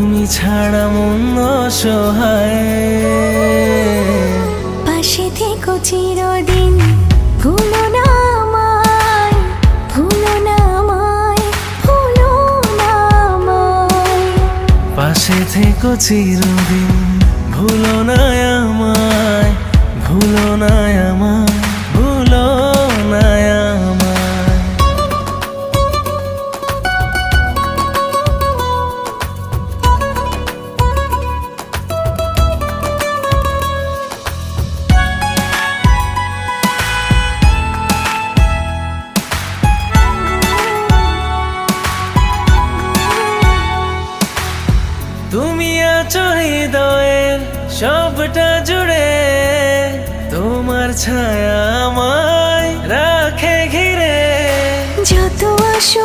তুমি ছাড়া মন অসহায়। পাশে থেকো চিরদিন, ভুলো না আমায়, ভুলো না আমায়, ভুলো না আমায়। পাশে থেকো চিরদিন, ভুলো না আমায়, ভুলো না আমায়, ভুলো না আমায়। তুমি আছো হৃদয়ের সবটা জুড়ে, তোমার ছায়া আমায় রাখে ঘিরে। যত আসো